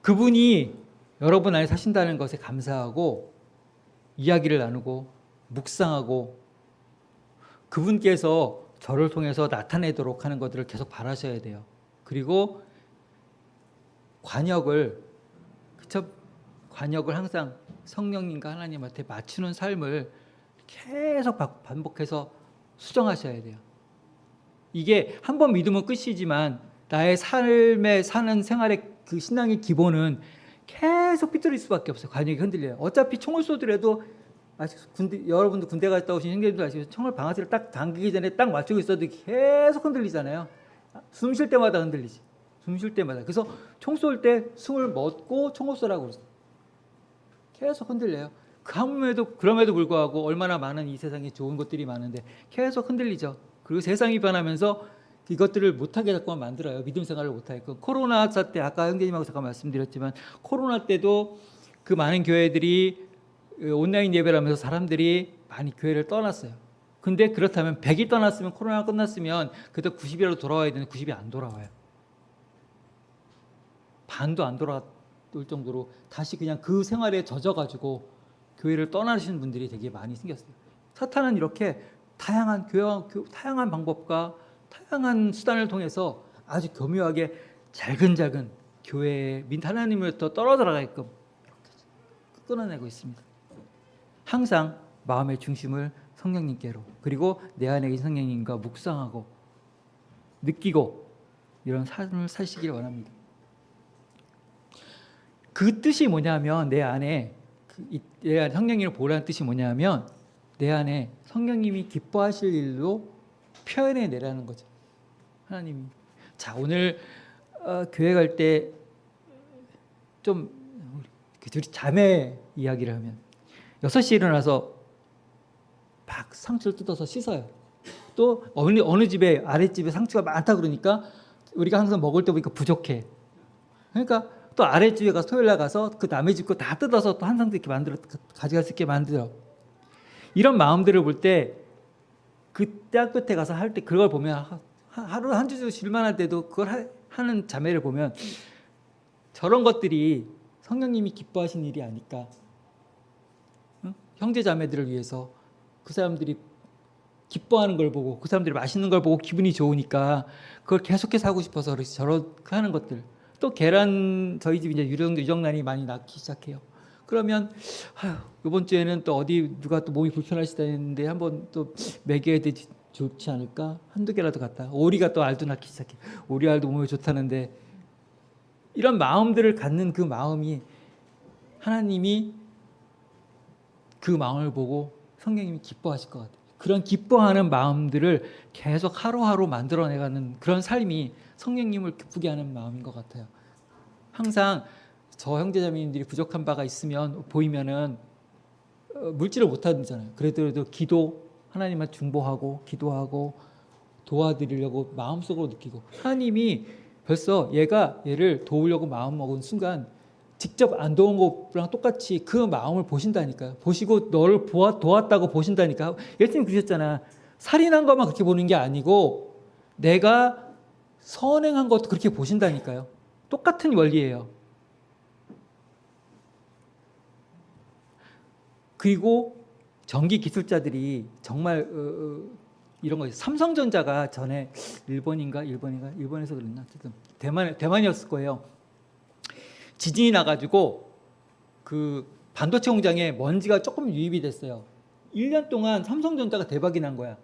Speaker 1: 그분이 여러분 안에 사신다는 것에 감사하고 이야기를 나누고 묵상하고 그분께서 저를 통해서 나타내도록 하는 것들을 계속 바라셔야 돼요. 그리고 관역을 항상 성령님과 하나님한테 맞추는 삶을 계속 반복해서 수정하셔야 돼요. 이게 한 번 믿으면 끝이지만 나의 삶에 사는 생활의 그 신앙의 기본은 계속 삐뚤어질 수밖에 없어요. 관역이 흔들려요. 어차피 총을 쏘더라도 여러분도 군대 갔다 오신 형제님도 아시죠? 총을 방아쇠를 딱 당기기 전에 딱 맞추고 있어도 계속 흔들리잖아요. 숨 쉴 때마다 흔들리지. 숨 쉴 때마다. 그래서 총 쏠 때 숨을 멎고 총을 쏘라고 그랬어요. 계속 흔들려요. 그럼에도 불구하고 얼마나 많은 이 세상에 좋은 것들이 많은데 계속 흔들리죠. 그리고 세상이 변하면서 이것들을 못하게 자꾸만 만들어요. 믿음 생활을 못하게끔. 코로나 때 아까 형제님하고 잠깐 말씀드렸지만 코로나 때도 그 많은 교회들이 온라인 예배를 하면서 사람들이 많이 교회를 떠났어요. 근데 그렇다면 100이 떠났으면 코로나가 끝났으면 그때 90이라도 돌아와야 되는데 90이 안 돌아와요. 반도 안 돌아올 정도로 다시 그냥 그 생활에 젖어가지고 교회를 떠나시는 분들이 되게 많이 생겼어요. 사탄은 이렇게 다양한 방법과 다양한 수단을 통해서 아주 교묘하게 잘근잘근 교회에 하나님으로부터 떨어져 나가게끔 끊어내고 있습니다. 항상 마음의 중심을 성령님께로 그리고 내 안에 계신 성령님과 묵상하고 느끼고 이런 삶을 사시길 원합니다. 그 뜻이 뭐냐면 내 안에 성령님을 보라는 뜻이 뭐냐면 내 안에 성령님이 기뻐하실 일로 표현해 내라는 거죠. 하나님이. 자, 오늘 교회 갈 때 좀 둘이 자매 이야기를 하면 6시에 일어나서 막 상추를 뜯어서 씻어요. 또 어느 집에 아랫집에 상추가 많다 그러니까 우리가 항상 먹을 때 보니까 부족해. 그러니까 또 아랫집에 가서 토요일 날 가서 그 남의 집 거 다 뜯어서 또 한 상도 이렇게 만들어 가져갈 수 있게 만들어. 이런 마음들을 볼 때 그 때 끝에 가서 할 때 그걸 보면 하루 한 주 쉴만할 때도 그걸 하는 자매를 보면 저런 것들이 성령님이 기뻐하신 일이 아닐까. 응? 형제 자매들을 위해서 그 사람들이 기뻐하는 걸 보고 그 사람들이 맛있는 걸 보고 기분이 좋으니까 그걸 계속해서 하고 싶어서 저렇게 하는 것들. 또 계란 저희 집 이제 유정란이 많이 낳기 시작해요. 그러면 이번 주에는 또 어디 누가 또 몸이 불편하시다는데 한번 또 먹여야 되지 좋지 않을까? 한두 개라도 갖다. 오리가 또 알도 낳기 시작해. 오리 알도 몸에 좋다는데 이런 마음들을 갖는 그 마음이 하나님이 그 마음을 보고 성령님이 기뻐하실 것 같아요. 그런 기뻐하는 마음들을 계속 하루하루 만들어내가는 그런 삶이 성령님을 기쁘게 하는 마음인 것 같아요. 항상 저 형제자매님들이 부족한 바가 있으면 보이면은 물질을 못 하잖아요. 그래도 기도 하나님한테 중보하고 기도하고 도와드리려고 마음속으로 느끼고 하나님이 벌써 얘를 도우려고 마음 먹은 순간 직접 안 도운 것랑 똑같이 그 마음을 보신다니까요. 보시고 너를 도왔다고 보신다니까. 예수님 그러셨잖아. 살인한 것만 그렇게 보는 게 아니고 내가 선행한 것도 그렇게 보신다니까요. 똑같은 원리예요. 그리고 전기 기술자들이 정말 이런 거 삼성전자가 전에 일본에서 그랬나 어쨌든 대만이었을 거예요. 지진이 나가지고 그 반도체 공장에 먼지가 조금 유입이 됐어요. 1년 동안 삼성전자가 대박이 난 거야.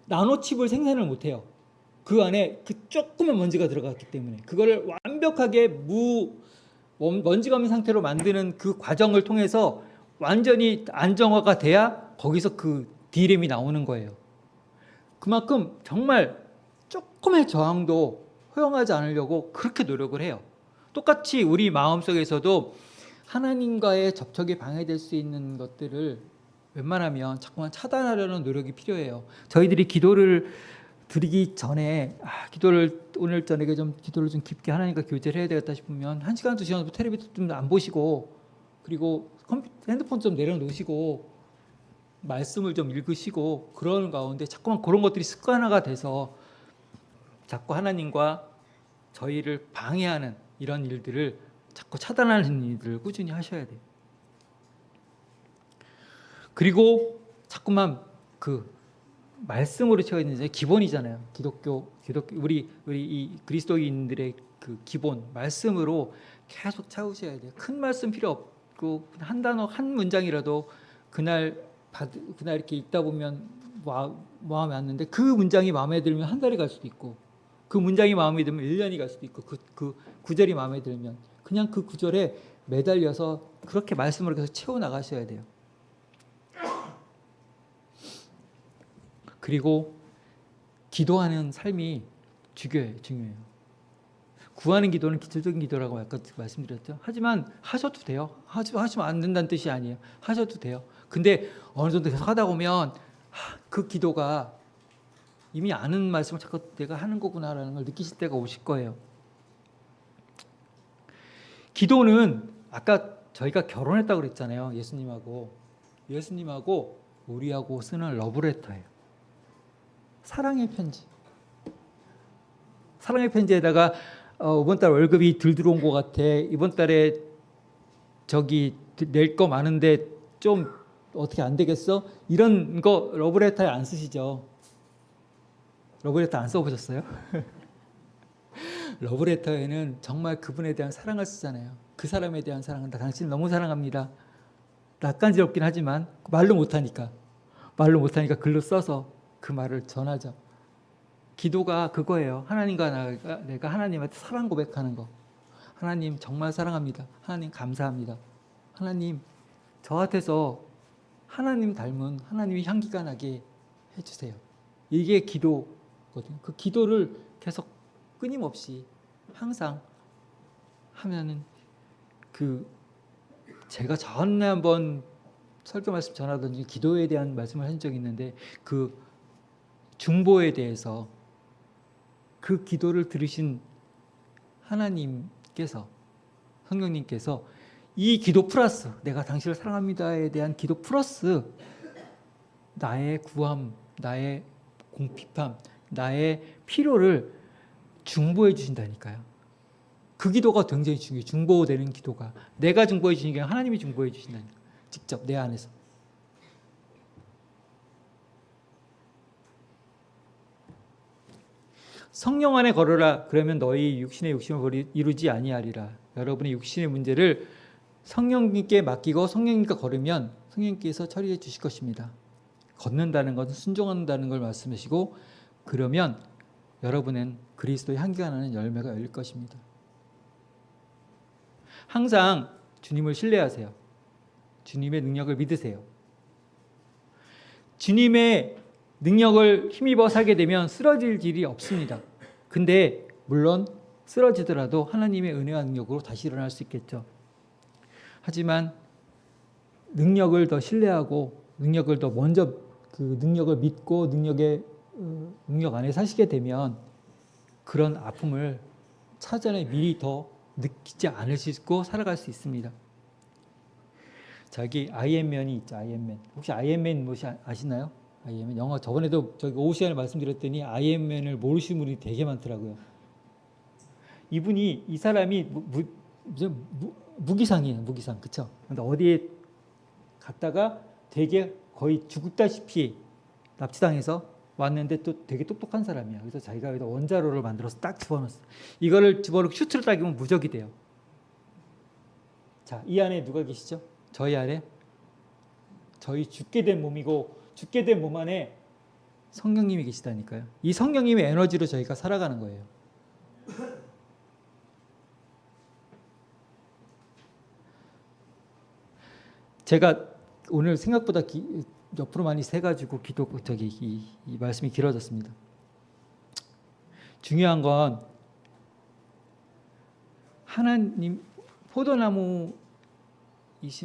Speaker 1: 나노칩을 생산을 못해요. 그 안에 그 조그만 먼지가 들어갔기 때문에 그거를 완벽하게 먼지가 없는 상태로 만드는 그 과정을 통해서 완전히 안정화가 돼야 거기서 그 D램이 나오는 거예요. 그만큼 정말 조금의 저항도 허용하지 않으려고 그렇게 노력을 해요. 똑같이 우리 마음속에서도 하나님과의 접촉이 방해될 수 있는 것들을 웬만하면 자꾸만 차단하려는 노력이 필요해요. 저희들이 기도를 드리기 전에 기도를 오늘 저녁에 좀 기도를 좀 깊게 하나님과 교제를 해야 되겠다 싶으면 1시간, 2시간 텔레비전 좀 안 보시고, 그리고 핸드폰 좀 내려놓으시고 말씀을 좀 읽으시고, 그런 가운데 자꾸만 그런 것들이 습관화가 돼서 자꾸 하나님과 저희를 방해하는 이런 일들을 자꾸 차단하는 일들을 꾸준히 하셔야 돼요. 그리고 자꾸만 그 말씀으로 채워있는 게 기본이잖아요. 기독교 우리 이 그리스도인들의 그 기본 말씀으로 계속 채우셔야 돼요. 큰 말씀 필요 없고 한 단어 한 문장이라도 그날 이렇게 읽다 보면 마음에 안 드는데, 그 문장이 마음에 들면 한 달이 갈 수도 있고, 그 문장이 마음에 들면 1년이 갈 수도 있고, 그 구절이 마음에 들면 그냥 그 구절에 매달려서 그렇게 말씀으로 계속 채워 나가셔야 돼요. 그리고 기도하는 삶이 중요해요. 구하는 기도는 기초적인 기도라고 아까 말씀드렸죠. 하지만 하셔도 돼요. 하시면 안 된다는 뜻이 아니에요. 하셔도 돼요. 근데 어느 정도 계속 하다 보면 그 기도가 이미 아는 말씀을 자꾸 내가 하는 거구나라는 걸 느끼실 때가 오실 거예요. 기도는 아까 저희가 결혼했다고 그랬잖아요. 예수님하고 우리하고 쓰는 러브레터예요. 사랑의 편지. 사랑의 편지에다가 이번 달 월급이 덜 들어온 것 같아. 이번 달에 저기 낼 거 많은데 좀 어떻게 안 되겠어? 이런 거 러브레터에 안 쓰시죠? 러브레터 안 써보셨어요? 러브레터에는 정말 그분에 대한 사랑을 쓰잖아요. 그 사람에 대한 사랑은 나 당신 너무 사랑합니다. 낯간지럽긴 하지만 말로 못하니까 글로 써서 그 말을 전하죠. 기도가 그거예요. 하나님과 내가 하나님한테 사랑 고백하는 거. 하나님 정말 사랑합니다. 하나님 감사합니다. 하나님 저한테서 하나님 닮은 하나님의 향기가 나게 해주세요. 이게 기도거든요. 그 기도를 계속 끊임없이 항상 하면은 제가 전에 한번 설교 말씀 전하던 중에 기도에 대한 말씀을 한 적이 있는데, 그 중보에 대해서 그 기도를 들으신 하나님께서, 성령님께서 이 기도 플러스 내가 당신을 사랑합니다에 대한 기도 플러스 나의 구함, 나의 공핍함, 나의 필요를 중보해 주신다니까요. 그 기도가 굉장히 중요해요. 중보되는 기도가 내가 중보해 주시는 게 아니라 하나님이 중보해 주신다니까, 직접 내 안에서. 성령 안에 걸으라. 그러면 너희 육신의 욕심을 이루지 아니하리라. 여러분의 육신의 문제를 성령님께 맡기고 성령님과 걸으면 성령님께서 처리해 주실 것입니다. 걷는다는 것은 순종한다는 걸 말씀하시고, 그러면 여러분은 그리스도의 향기가 나는 열매가 열릴 것입니다. 항상 주님을 신뢰하세요. 주님의 능력을 믿으세요. 주님의 능력을 힘입어 살게 되면 쓰러질 일이 없습니다. 근데 물론 쓰러지더라도 하나님의 은혜와 능력으로 다시 일어날 수 있겠죠. 하지만 능력을 더 신뢰하고 능력을 더 먼저 그 능력을 믿고 능력 안에 사시게 되면 그런 아픔을 차전에 미리 더 느끼지 않으시고 살아갈 수 있습니다. 저기 아이언맨이 있죠. 아이언맨. 혹시 아이언맨 뭐시 아시나요? 아이언맨 영화 저번에도 저기 오후 시간에 말씀드렸더니 아이언맨을 모르시는 분이 되게 많더라고요. 이 사람이 무기상이에요. 무기상. 그쵸? 근데 어디에 갔다가 되게 거의 죽다시피 납치당해서 왔는데 또 되게 똑똑한 사람이야. 그래서 자기가 여기다 원자로를 만들어서 딱 집어넣었어. 이거를 집어넣고 슈트를 따기면 무적이 돼요. 자, 이 안에 누가 계시죠? 저희 안에 저희 죽게 된 몸이고 죽게 된 몸 안에 성령님이 계시다니까요. 이 성령님의 에너지로 저희가 살아가는 거예요. 제가 오늘 생각보다 옆으로 많이 세가지고 이 말씀이 길어졌습니다. 중요한 건 하나님 포도나무이신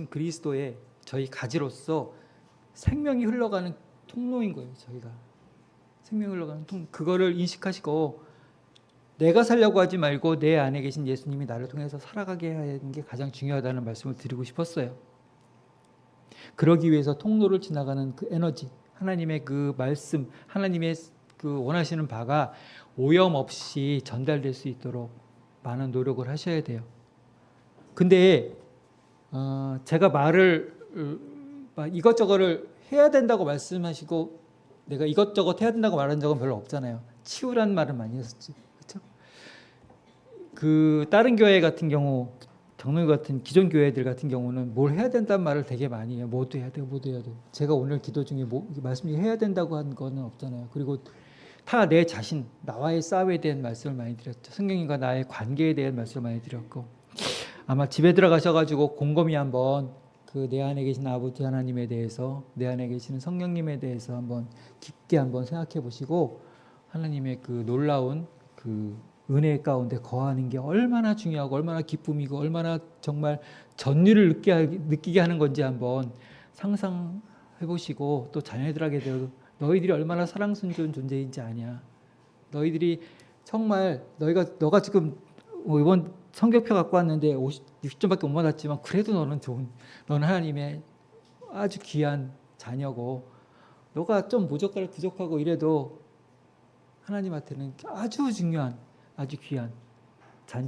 Speaker 1: 그리스도의 저희 가지로서 생명이 흘러가는 통로인 거예요. 생명이 흘러가는 통, 그거를 인식하시고 내가 살려고 하지 말고 내 안에 계신 예수님이 나를 통해서 살아가게 하는 게 가장 중요하다는 말씀을 드리고 싶었어요. 그러기 위해서 통로를 지나가는 그 에너지, 하나님의 그 말씀, 하나님의 그 원하시는 바가 오염 없이 전달될 수 있도록 많은 노력을 하셔야 돼요. 근데 제가 말을 이것저것을 해야 된다고 말씀하시고 내가 이것저것 해야 된다고 말한 적은 별로 없잖아요. 치우라는 말은 많이 했었지. 그렇죠? 그 다른 교회 같은 경우, 장로교 같은 기존 교회들 같은 경우는 뭘 해야 된다는 말을 되게 많이 해요. 뭐도 해야 되고 뭐도 해야 되고. 제가 오늘 기도 중에 말씀 해야 된다고 한 거는 없잖아요. 그리고 다 내 자신, 나와의 싸움에 대한 말씀을 많이 드렸죠. 성령님과 나의 관계에 대한 말씀을 많이 드렸고, 아마 집에 들어가셔가지고 곰곰이 한번 그 내 안에 계신 아버지 하나님에 대해서, 내 안에 계시는 성령님에 대해서 한번 깊게 한번 생각해 보시고, 하나님의 그 놀라운 그 은혜 가운데 거하는 게 얼마나 중요하고 얼마나 기쁨이고 얼마나 정말 전율을 느끼게 하는 건지 한번 상상해 보시고, 또 자녀들에게도 너희들이 얼마나 사랑스러운 존재인지 아냐. 너희들이 정말 너가 지금 이번 성적표 갖고 왔는데 60점밖에 못 받았지만 그래도 너는 하나님의 아주 귀한 자녀고, 너가 좀 부족하고 이래도 하나님한테는 아주 중요한, 아주 귀한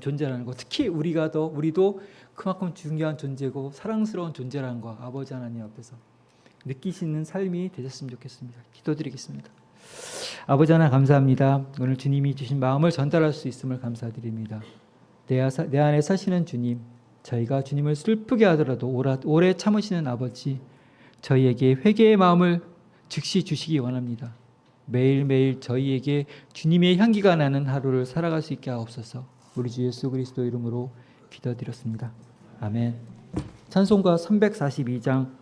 Speaker 1: 존재라는 거. 특히 우리도 그만큼 중요한 존재고 사랑스러운 존재라는 거, 아버지 하나님 앞에서 느끼시는 삶이 되셨으면 좋겠습니다. 기도드리겠습니다. 아버지 하나님 감사합니다. 오늘 주님이 주신 마음을 전달할 수 있음을 감사드립니다. 내 안에 사시는 주님, 저희가 주님을 슬프게 하더라도 오래 참으시는 아버지, 저희에게 회개의 마음을 즉시 주시기 원합니다. 매일매일 저희에게 주님의 향기가 나는 하루를 살아갈 수 있게 하옵소서. 우리 주 예수 그리스도 이름으로 기도드렸습니다. 아멘. 찬송가 342장